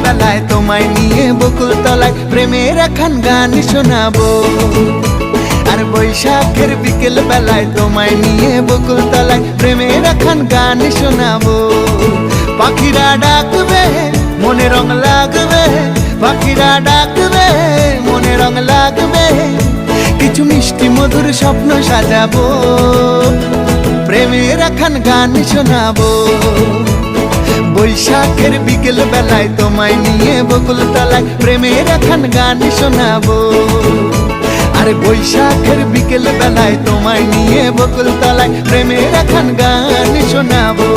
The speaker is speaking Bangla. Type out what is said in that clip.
বেলায় তোমায় নিয়ে বকুল তলায় প্রেমের একখান গান শোনাবো। আর বৈশাখের বিকেল বেলায় তোমায় নিয়ে বকুল তলায় প্রেমের একখান গান শোনাবো। পাখিরা ডাকবে মনে রং লাগবে, পাখিরা ডাকবে মনে রং লাগবে, কিছু মিষ্টি মধুর স্বপ্ন সাজাবো, প্রেমের একখান গান শোনাবো। বৈশাখের বিকেল বেলায় তোমায় নিয়ে বকুল তলায় প্রেমের একখান গান শোনাবো। আর বৈশাখের বিকেল বেলায় তোমায় নিয়ে বকুল তলায় প্রেমের একখান গান শোনাবো।